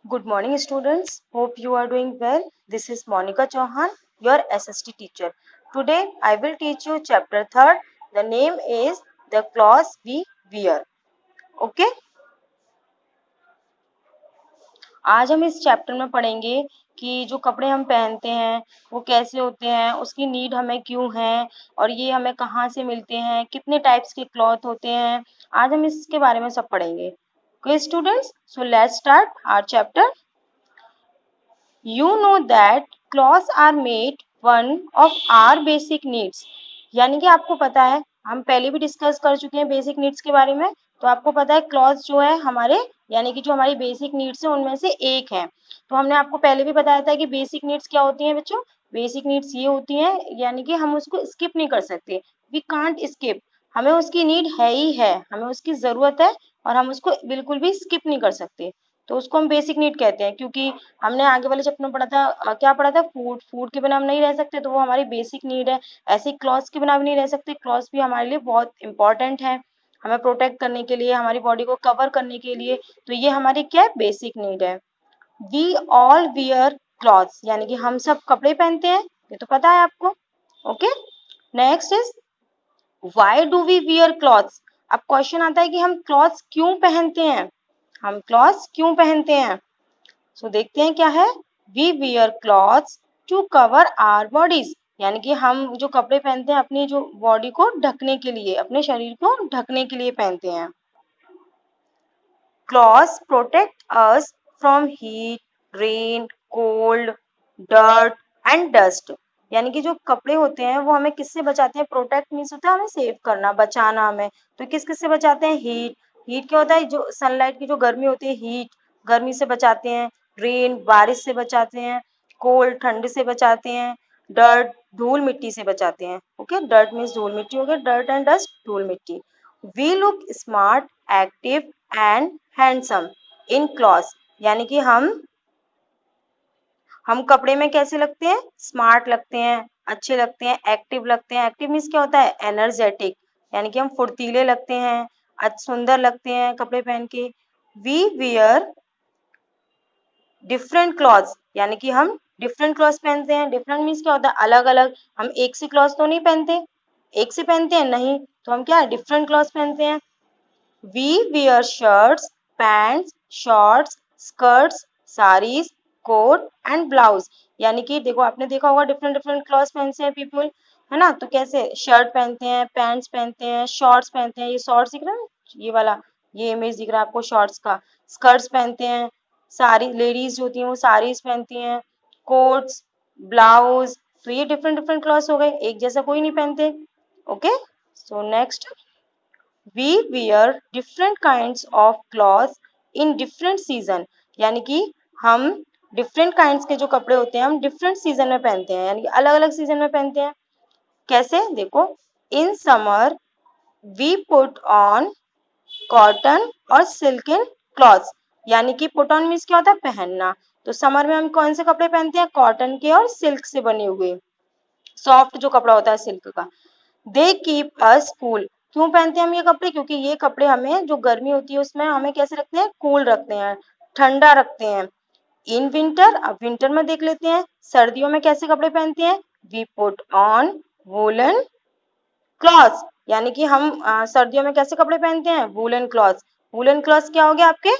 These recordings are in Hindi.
Good morning, students. Hope you are doing well. This is Monica Chauhan, your SST teacher. Today, I will teach you chapter 3rd. The name is The Clothes We Wear. Okay? आज हम इस चैप्टर में पढ़ेंगे कि जो कपड़े हम पहनते हैं वो कैसे होते हैं, उसकी नीड हमें क्यों है और ये हमें कहाँ से मिलते हैं, कितने टाइप्स के क्लॉथ होते हैं। आज हम इसके बारे में सब पढ़ेंगे। Okay students, so let's start our chapter. You know that clothes are made one of our basic needs. यानी कि आपको पता है, हम पहले भी डिस्कस कर चुके हैं बेसिक नीड्स के बारे में। तो आपको पता है क्लॉथ्स जो है हमारे यानी कि जो हमारी बेसिक नीड्स है उनमें से एक है। तो हमने आपको पहले भी बताया था कि बेसिक नीड्स क्या होती हैं बच्चों। बेसिक नीड्स ये होती हैं यानी कि हम उसको स्किप नहीं कर सकते। We can't skip. हमें उसकी नीड है ही है, हमें उसकी जरूरत है और हम उसको बिल्कुल भी स्किप नहीं कर सकते। तो उसको हम बेसिक नीड कहते हैं, क्योंकि हमने आगे वाले चैप्टर में पढ़ा था क्या पढ़ा था, फूड। फूड के बिना हम नहीं रह सकते, तो वो हमारी बेसिक नीड है। ऐसे क्लॉथ्स के बिना भी नहीं रह सकते। क्लॉथ्स भी हमारे लिए बहुत इंपॉर्टेंट है, हमें प्रोटेक्ट करने के लिए, हमारी बॉडी को कवर करने के लिए। तो ये हमारी क्या है, बेसिक नीड है। वी ऑल वियर क्लॉथ्स, यानी कि हम सब कपड़े पहनते हैं, ये तो पता है आपको। Okay, next is why do we wear clothes. अब क्वेश्चन आता है कि हम क्लॉथ्स क्यों पहनते हैं, हम क्लॉथ्स क्यों पहनते हैं। सो देखते हैं क्या है। We wear clothes to cover our bodies, यानी कि हम जो कपड़े पहनते हैं अपनी जो बॉडी को ढकने के लिए, अपने शरीर को ढकने के लिए पहनते हैं। Clothes protect us from heat, rain, cold, dirt and dust. यानी कि जो कपड़े होते हैं वो हमें किससे बचाते हैं। प्रोटेक्ट मीन्स होता है हमें सेव करना, बचाना हमें। तो किस किस से बचाते हैं। हीट। हीट क्या होता है, जो सनलाइट की जो गर्मी होती है, हीट, गर्मी से बचाते हैं। रेन, बारिश से बचाते हैं। कोल्ड, ठंड से बचाते हैं। डर्ट, धूल मिट्टी से बचाते हैं। ओके, डर्ट मीन्स धूल मिट्टी हो गया, डर्ट एंड डस्ट धूल मिट्टी। We look smart, active and handsome in clothes, यानी कि हम कपड़े में कैसे लगते हैं, स्मार्ट लगते हैं, अच्छे लगते हैं, एक्टिव लगते हैं। एक्टिव मीन्स क्या होता है, एनर्जेटिक, यानी कि हम फुर्तीले लगते हैं, सुंदर लगते हैं कपड़े पहन के। वी वियर डिफरेंट क्लॉथ्स, यानी कि हम डिफरेंट क्लॉथ्स पहनते हैं। डिफरेंट मीन्स क्या होता है, अलग अलग। हम एक से क्लॉथ्स तो नहीं पहनते, एक से पहनते हैं नहीं, तो हम क्या डिफरेंट क्लॉथ्स पहनते हैं। We wear shirts, pants, shorts, skirts, sarees, coat and blouse। यानी कि देखो आपने देखा होगा डिफरेंट डिफरेंट क्लॉथ्स पहनते हैं पीपल, है ना। तो कैसे, शर्ट पहनते हैं, पैंट्स पहनते हैं, शॉर्ट्स पहनते हैं। ये शॉर्ट्स दिख रहा है, ये वाला, ये इमेज दिख रहा है आपको शॉर्ट्स का। स्कर्ट्स पहनते हैं, सारी लेडीज जो होती हैं वो साड़ीज पहनती हैं, कोट्स, ब्लाउज। तो ये डिफरेंट डिफरेंट क्लॉथ्स हो गए, एक जैसा कोई नहीं पहनते। Okay, so next, we wear different kinds of clothes in different season। यानी कि हम different kinds के जो कपड़े होते हैं हम different season में पहनते हैं, यानी कि अलग अलग season में पहनते हैं। कैसे, देखो, in summer we put on cotton और silken clothes। यानी कि put on मीन्स क्या होता है, पहनना। तो समर में हम कौन से कपड़े पहनते हैं, कॉटन के और सिल्क से बने हुए, सॉफ्ट जो कपड़ा होता है सिल्क का। They keep us cool. क्यों पहनते हैं हम ये कपड़े, क्योंकि ये कपड़े हमें जो गर्मी होती है उसमें हमें कैसे रखते हैं, कूल रखते हैं, ठंडा रखते हैं। इन विंटर, अब विंटर में देख लेते हैं, सर्दियों में कैसे कपड़े पहनते हैं। We put on woollen clothes, यानी कि हम सर्दियों में कैसे कपड़े पहनते हैं, वूलन क्लॉथ्स। वूलन क्लॉथ्स क्या हो गया आपके,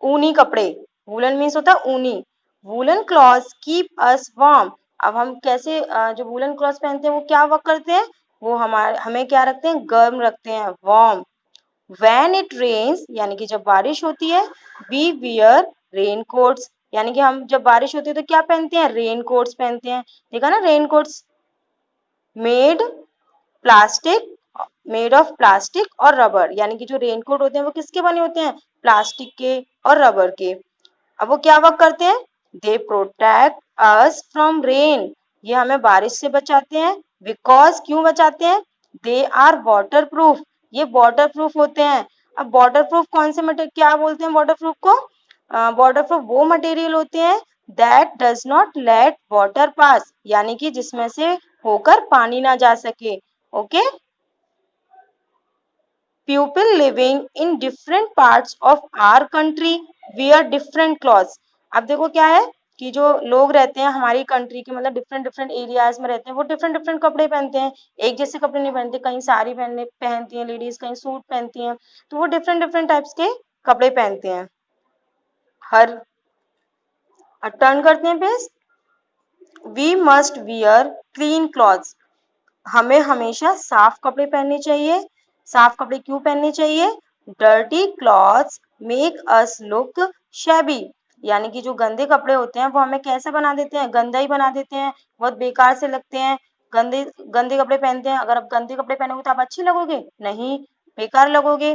ऊनी कपड़े। वूलन मीन्स होता है ऊनी। Woollen clothes keep us warm. अब हम कैसे जो वूलन क्लॉथ्स पहनते हैं वो क्या वर्क करते हैं, वो हमें क्या रखते हैं, गर्म रखते हैं, वार्म। व्हेन इट रेन्स, यानी कि जब बारिश होती है, वी वियर रेन कोट्स। यानी कि हम जब बारिश होती है तो क्या पहनते हैं, रेन कोट्स पहनते हैं। देखा ना, rain quotes made plastic, made of plastic और रबर। यानी कि जो रेनकोट होते हैं वो किसके बने होते हैं, प्लास्टिक के और रबर के। अब वो क्या वर्क करते हैं, they protect us from rain. ये हमें बारिश से बचाते हैं। बिकॉज, क्यों बचाते हैं, दे आर वाटर प्रूफ। ये वाटर प्रूफ होते हैं। अब वाटर प्रूफ कौन से मटेरियल, क्या बोलते हैं वाटर प्रूफ को, वाटर प्रूफ वो मटेरियल होते हैं that does not let water पास, यानी कि जिसमें से होकर पानी ना जा सके। Okay, people living in different parts of our country, wear different clothes. अब देखो क्या है कि जो लोग रहते हैं हमारी कंट्री के, मतलब डिफरेंट डिफरेंट एरियाज में रहते हैं, वो डिफरेंट डिफरेंट कपड़े पहनते हैं, एक जैसे कपड़े नहीं पहनते, कहीं साड़ी पहनती हैं लेडीज, कहीं सूट पहनती हैं, तो वो डिफरेंट डिफरेंट टाइप्स के कपड़े पहनते हैं। हर टर्न करते हैं page. We must wear clean clothes, हमें हमेशा साफ कपड़े पहनने चाहिए। साफ कपड़े क्यों पहनने चाहिए? Dirty clothes make us look shabby, यानी कि जो गंदे कपड़े होते हैं वो हमें कैसा बना देते हैं? गंदा ही बना देते हैं, बहुत बेकार से लगते हैं। गंदे गंदे कपड़े पहनते हैं, अगर आप गंदे कपड़े पहनोगे तो आप अच्छे लगोगे नहीं, बेकार लगोगे।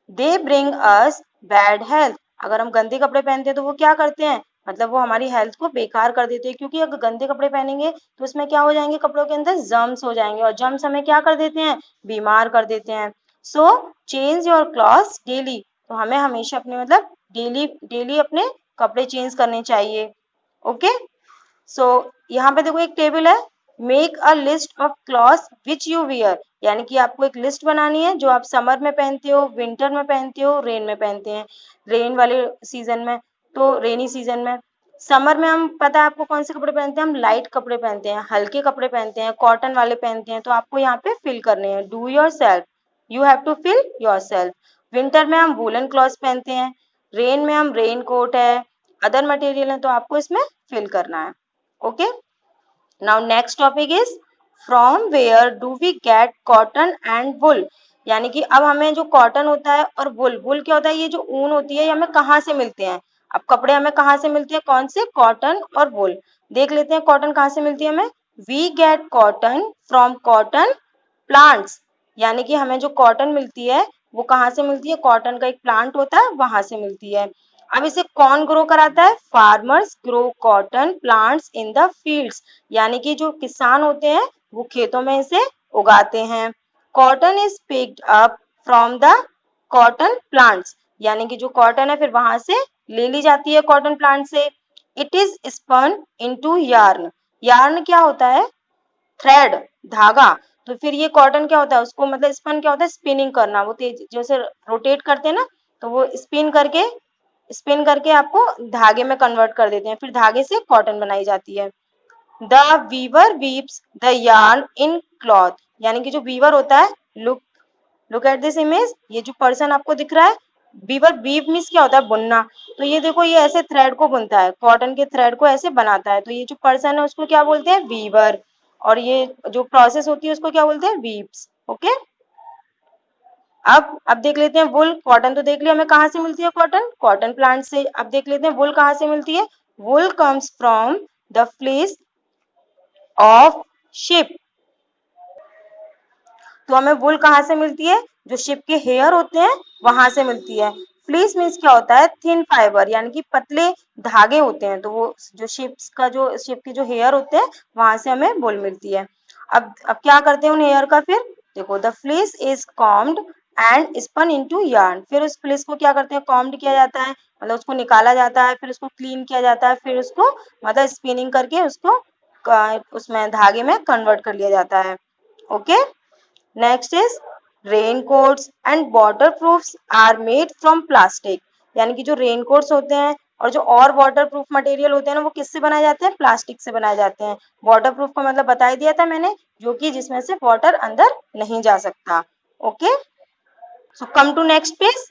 They bring us bad health, अगर हम गंदे कपड़े पहनते हैं तो वो क्या करते हैं, मतलब वो हमारी हेल्थ को बेकार कर देते हैं, क्योंकि अगर गंदे कपड़े पहनेंगे तो उसमें क्या हो जाएंगे, कपड़ों के अंदर जर्म्स हो जाएंगे, और जर्म्स हमें क्या कर देते हैं, बीमार कर देते हैं। So change your clothes daily, तो हमें हमेशा अपने मतलब डेली डेली अपने कपड़े चेंज करने चाहिए। ओके, सो यहाँ पे देखो एक टेबल है, make a list of clothes which you wear, यानी कि आपको एक लिस्ट बनानी है जो आप समर में पहनते हो, विंटर में पहनते हो, रेन में पहनते हैं, रेन वाले सीजन में, तो रेनी सीजन में। समर में हम पता है आपको कौन से कपड़े पहनते हैं, हम लाइट कपड़े पहनते हैं, हल्के कपड़े पहनते हैं, कॉटन वाले पहनते हैं, तो आपको यहाँ पे फिल करने हैं, do yourself, you have to fill yourself. Winter में हम वूलन क्लॉथ्स पहनते हैं, रेन में हम रेन कोट है, अदर मटेरियल है, तो आपको इसमें फिल करना है। Okay, now next topic is from where do we get cotton and wool, यानी कि अब हमें जो कॉटन होता है और वुल, वुल क्या होता है, ये जो ऊन होती है ये हमें कहाँ से मिलते हैं। अब कपड़े हमें कहाँ से मिलते हैं, कौन से, कॉटन और वुल। देख लेते हैं कॉटन कहाँ से मिलती है हमें। We get cotton from cotton plants, यानी कि हमें जो कॉटन मिलती है वो कहाँ से मिलती है, कॉटन का एक प्लांट होता है वहां से मिलती है। अब इसे कौन ग्रो कराता है, farmers grow cotton plants in the fields, यानी कि जो किसान होते हैं वो खेतों में इसे उगाते हैं। Cotton is picked up from the cotton plants, यानी कि जो कॉटन है फिर वहां से ले ली जाती है कॉटन प्लांट से। It is spun into yarn, yarn क्या होता है, थ्रेड, धागा। तो फिर ये कॉटन क्या होता है, उसको मतलब स्पन क्या होता है, स्पिनिंग करना, वो तेज जैसे रोटेट करते हैं ना, तो वो स्पिन करके आपको धागे में कन्वर्ट कर देते हैं, फिर धागे से कॉटन बनाई जाती है। The weaver weaves the yarn in cloth, यानी कि जो वीवर होता है, look look at this image, ये जो पर्सन आपको दिख रहा है, वीवर, वीव मीन्स क्या होता है, बुनना, तो ये देखो ये ऐसे थ्रेड को बुनता है, कॉटन के थ्रेड को ऐसे बनाता है, तो ये जो पर्सन है उसको क्या बोलते हैं, वीवर, और ये जो प्रोसेस होती है उसको क्या बोलते हैं, वीव्स। ओके, अब देख लेते हैं वुल, कॉटन तो देख लिया हमें कहाँ से मिलती है, कॉटन कॉटन प्लांट से। अब देख लेते हैं वुल कहाँ से मिलती है, wool comes from the fleece of sheep, तो हमें वुल कहाँ से मिलती है, जो शिप के हेयर होते हैं वहां से मिलती है। फ्लीस मीन्स क्या होता है, थिन फाइबर, यानी कि पतले धागे होते हैं, तो वो जो शिप के जो हेयर होते हैं वहां से हमें वुल मिलती है। अब क्या करते हैं उन हेयर का, फिर देखो the fleece is combed and spun into yarn, फिर उस फ्लीस को क्या करते हैं, कॉम्ड किया जाता है, मतलब उसको निकाला जाता है, फिर उसको क्लीन किया जाता है, फिर उसको मतलब स्पिनिंग करके उसको उसमें धागे में कन्वर्ट कर लिया जाता है। Okay, next is raincoats and waterproofs are made from plastic, यानी कि जो रेनकोट्स होते हैं और जो और वाटरप्रूफ मटेरियल होते हैं ना वो किससे बनाए जाते हैं, प्लास्टिक से बनाए जाते हैं। वाटरप्रूफ का मतलब बता ही दिया था मैंने, जो कि जिसमें से वाटर अंदर नहीं जा सकता। Okay, so come to next page.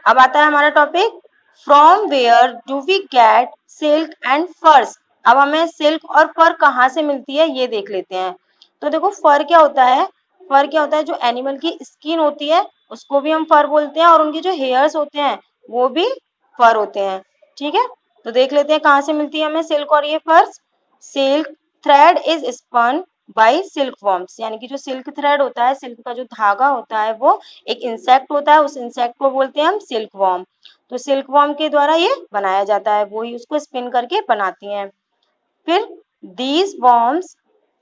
अब आता है हमारा topic, from where do we get silk and furs, अब हमें सिल्क और फर कहाँ से मिलती है ये देख लेते हैं। तो देखो फर क्या होता है, फर क्या होता है, जो एनिमल की स्किन होती है उसको भी हम फर बोलते हैं, और उनके जो हेयर्स होते हैं वो भी फर होते हैं। ठीक है, तो देख लेते हैं कहाँ से मिलती है हमें सिल्क और ये furs. Silk thread is spun by silk worms, यानी कि जो सिल्क थ्रेड होता है, सिल्क का जो धागा होता है वो एक इंसेक्ट होता है, उस इंसेक्ट को बोलते हैं हम सिल्क वॉर्म, तो सिल्क वॉर्म के द्वारा ये बनाया जाता है, वो ही उसको स्पिन करके बनाती हैं। फिर these worms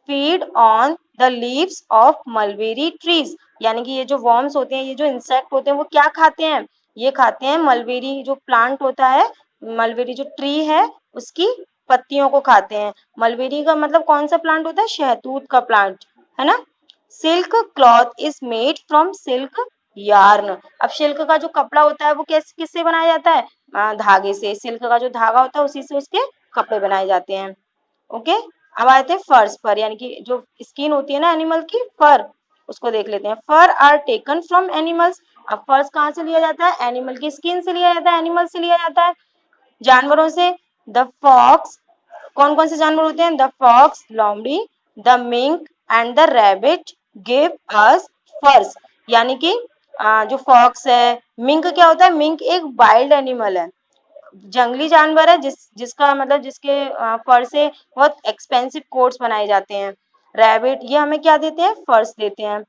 feed on the leaves of mulberry trees, यानी कि ये जो वॉर्म्स होते हैं, ये जो इंसेक्ट होते हैं वो क्या खाते हैं, ये खाते हैं मलबेरी जो प्लांट होता है, मलबेरी जो ट्री है उसकी पत्तियों को खाते हैं। मलबेरी का मतलब कौन सा प्लांट होता है, शहतूत का प्लांट है ना। Silk cloth is made from silk yarn. अब सिल्क का जो कपड़ा होता है वो कैसे किससे बनाया जाता है, धागे से। सिल्क का जो धागा होता है उसी से उसके कपड़े बनाए जाते हैं। ओके, अब आते हैं फर्स पर, यानी कि जो स्किन होती है ना एनिमल की, फर, उसको देख लेते हैं। फर आर टेकन फ्रॉम एनिमल्स। अब फर्स कहाँ से लिया जाता है, एनिमल की स्किन से लिया जाता है, एनिमल से लिया जाता है, जानवरों से। द फॉक्स, कौन कौन से जानवर होते हैं, द फॉक्स, लोमड़ी, the mink and the rabbit give us फर्स। यानी कि जो फॉक्स है, मिंक क्या होता है, मिंक एक वाइल्ड एनिमल है, जंगली जानवर है, जिसका मतलब जिसके फर से बहुत एक्सपेंसिव कोट्स बनाए जाते हैं। रैबिट, ये हमें क्या देते हैं, फर्स देते हैं।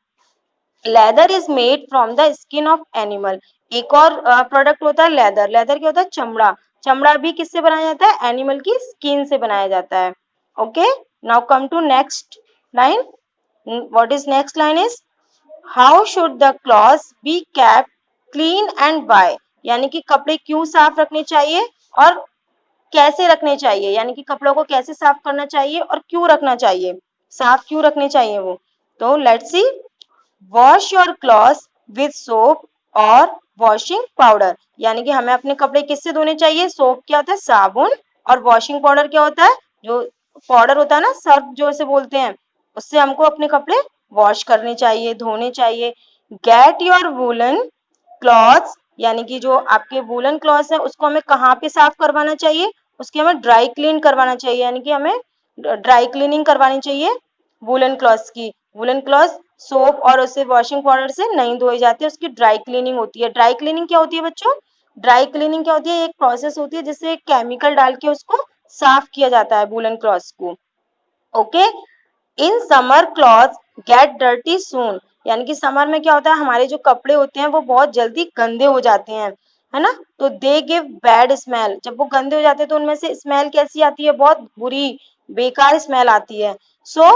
Leather is made from the skin of animal. एक और प्रोडक्ट होता है लेदर। लेदर क्या होता है, चमड़ा। चमड़ा भी किससे बनाया जाता है, एनिमल की स्किन से बनाया जाता है। Okay, now come to next line. What is next line is, how should the clothes be kept clean and by. यानी कि कपड़े क्यों साफ रखने चाहिए और कैसे रखने चाहिए, यानी कि कपड़ों को कैसे साफ करना चाहिए और क्यों रखना चाहिए, साफ क्यों रखने चाहिए वो। तो let's see, wash your clothes with soap और वॉशिंग पाउडर। यानी कि हमें अपने कपड़े किससे धोने चाहिए, सोप क्या होता है, साबुन, और वॉशिंग पाउडर क्या होता है, जो पाउडर होता है ना, सर्फ जो इसे बोलते हैं, उससे हमको अपने कपड़े वॉश करने चाहिए, धोने चाहिए। गेट योर वूलन क्लॉथ्स, यानी कि जो आपके वूलन क्लॉथ्स है उसको हमें कहाँ पे साफ करवाना चाहिए, उसकी हमें ड्राई क्लीन करवाना चाहिए, यानी कि हमें ड्राई क्लीनिंग करवानी चाहिए वूलन क्लॉथ्स की। वूलन क्लॉथ सोप और उससे वॉशिंग पाउडर से नहीं धोई जाती है, उसकी ड्राई क्लीनिंग होती है। ड्राई क्लीनिंग क्या होती है बच्चों, ड्राई क्लीनिंग क्या होती है, एक प्रोसेस होती है जिससे केमिकल डाल के उसको साफ किया जाता है वूलन क्लॉथ्स को। Okay, in summer clothes get dirty soon. यानी कि समर में क्या होता है, हमारे जो कपड़े होते हैं वो बहुत जल्दी गंदे हो जाते हैं, है ना, तो दे गिव बैड स्मेल। जब वो गंदे हो जाते हैं तो उनमें से स्मेल कैसी आती है, बहुत बुरी बेकार स्मेल आती है। So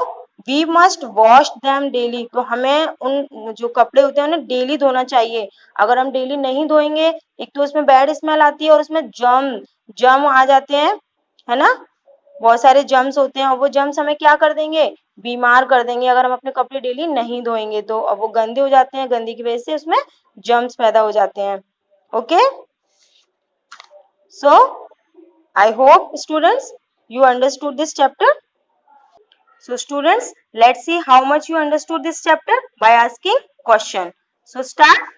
we must wash them daily. तो हमें उन जो कपड़े होते हैं उन्हें डेली धोना चाहिए। अगर हम डेली नहीं धोएंगे, एक तो उसमें बैड स्मेल आती है और उसमें जम आ जाते हैं, है ना, बहुत सारे जर्म्स होते हैं और वो जर्म्स हमें क्या कर देंगे, बीमार कर देंगे अगर हम अपने कपड़े डेली नहीं धोएंगे तो। अब वो गंदे हो जाते हैं, गंदी की वजह से उसमें जर्म्स पैदा हो जाते हैं। Okay, so I hope students you understood this chapter. So students, let's see how much you understood this chapter by asking question. So start.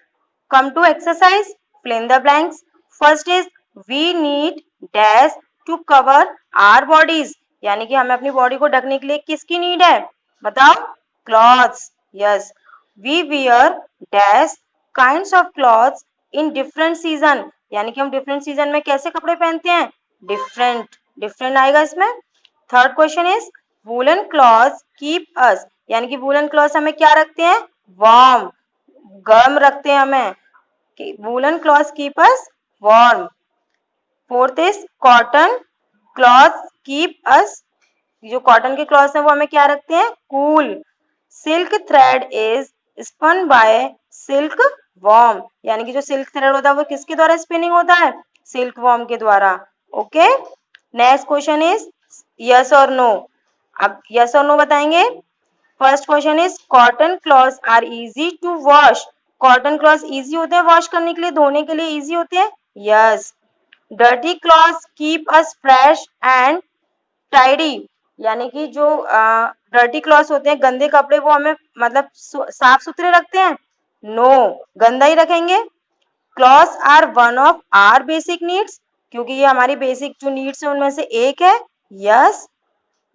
Come to exercise. Fill in the blanks. First is we need dash to cover our bodies. यानी कि हमें अपनी बॉडी को ढकने के लिए किसकी नीड है, बताओ, clothes. Yes, we wear dash kinds of clothes in different season. यानी कि हम डिफरेंट सीजन में कैसे कपड़े पहनते हैं, डिफरेंट, डिफरेंट आएगा इसमें। Third question is woollen clothes keep us. यानी कि वूलन क्लॉथ्स हमें क्या रखते हैं, वार्म, गर्म रखते हैं हमें। Woollen clothes keep us warm. Fourth is cotton clothes keep us, जो कॉटन के क्लॉथ्स हैं वो हमें क्या रखते हैं, cool. Silk thread is spun by silk worm. यानी कि जो सिल्क थ्रेड होता है वो किसके द्वारा स्पिनिंग होता है, सिल्क वॉर्म के द्वारा। Okay, next question is yes और नो। अब यस और नो बताएंगे। First question is cotton clothes are easy to wash. Cotton clothes easy होते हैं वॉश करने के लिए, धोने के लिए इजी होते हैं, yes. Dirty clothes keep us fresh and tidy. यानी कि जो डर्टी क्लॉथ्स होते हैं, गंदे कपड़े, वो हमें मतलब साफ सुथरे रखते हैं, नो, गंदा ही रखेंगे। Clothes are one of our basic needs, क्योंकि ये हमारी बेसिक जो नीड्स है उनमें से एक है, yes.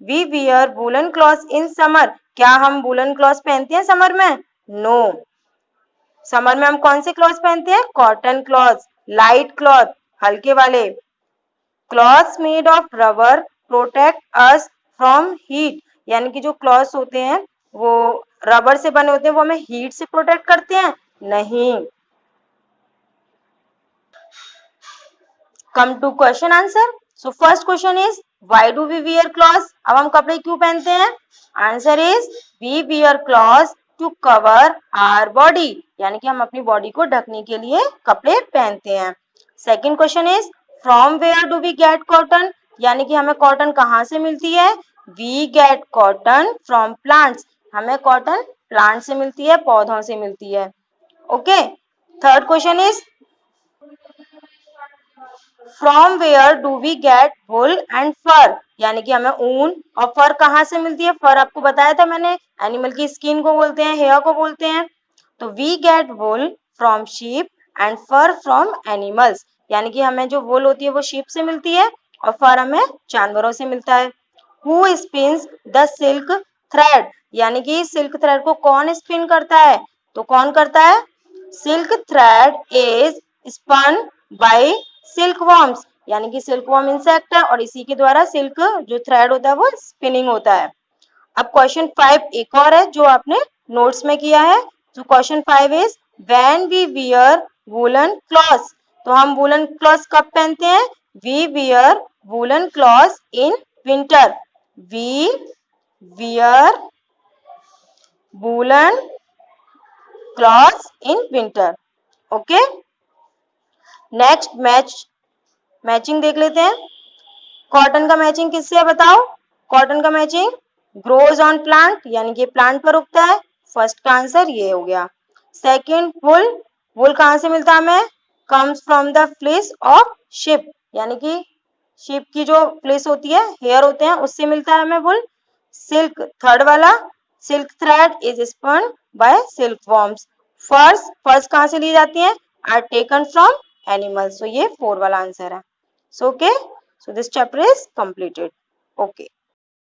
We wear woollen clothes in summer. क्या हम वूलन क्लॉथ्स पहनते हैं समर में, नो। समर में हम कौन से क्लॉथ्स पहनते हैं, कॉटन क्लॉथ्स, लाइट क्लॉथ, हल्के वाले। Clothes made of rubber protect us from heat. यानी कि जो क्लॉथ्स होते हैं वो रबर से बने होते हैं, वो हमें हीट से प्रोटेक्ट करते हैं, नहीं। Come to question answer. So first question is why do we wear clothes. अब हम कपड़े क्यों पहनते हैं, answer is we wear clothes to cover our body. यानी कि हम अपनी बॉडी को ढकने के लिए कपड़े पहनते हैं। Second question is from where do we get cotton. यानी कि हमें कॉटन कहाँ से मिलती है, we get cotton from plants. हमें कॉटन प्लांट से मिलती है, पौधों से मिलती है। Okay, third question is from where do we get wool and fur, यानी कि हमें ऊन और फर कहाँ से मिलती है। फर आपको बताया था मैंने, एनिमल की स्किन को बोलते हैं, हेयर को बोलते हैं। तो we get wool from sheep and fur from animals, यानी कि हमें जो वुल होती है वो शीप से मिलती है और फर हमें जानवरों से मिलता है। Who spins the silk thread, यानी कि सिल्क थ्रेड को कौन स्पिन करता है, तो कौन करता है, silk thread is spun by silk worms, यानी कि सिल्क वॉर्म इंसेक्ट है और इसी के द्वारा सिल्क जो थ्रेड होता है वो स्पिनिंग होता है। अब क्वेश्चन 5 एक और है जो आपने नोट्स में किया है। तो question 5 is when we wear woollen clothes, तो हम वूलन क्लॉथ्स कब पहनते हैं, we wear woollen clothes in winter, we wear woollen clothes in winter. Okay, next matching देख लेते हैं। कॉटन का मैचिंग किससे है बताओ, कॉटन का मैचिंग ग्रोज ऑन प्लांट, यानी कि प्लांट पर उगता है। फर्स्ट का आंसर ये हो गया। सेकंड वुल, वुल कहाँ से मिलता है हमें, comes from the fleece of ship, यानी कि शिप की जो फ्लेस होती है, हेयर होते हैं, उससे मिलता है हमें वुल। सिल्क थर्ड वाला, silk thread is spun by silk worms. Furs कहाँ से ली जाती है, आर टेकन फ्रॉम एनिमल्स, तो ये 4 वाला आंसर है। So okay, so this chapter is completed. Okay.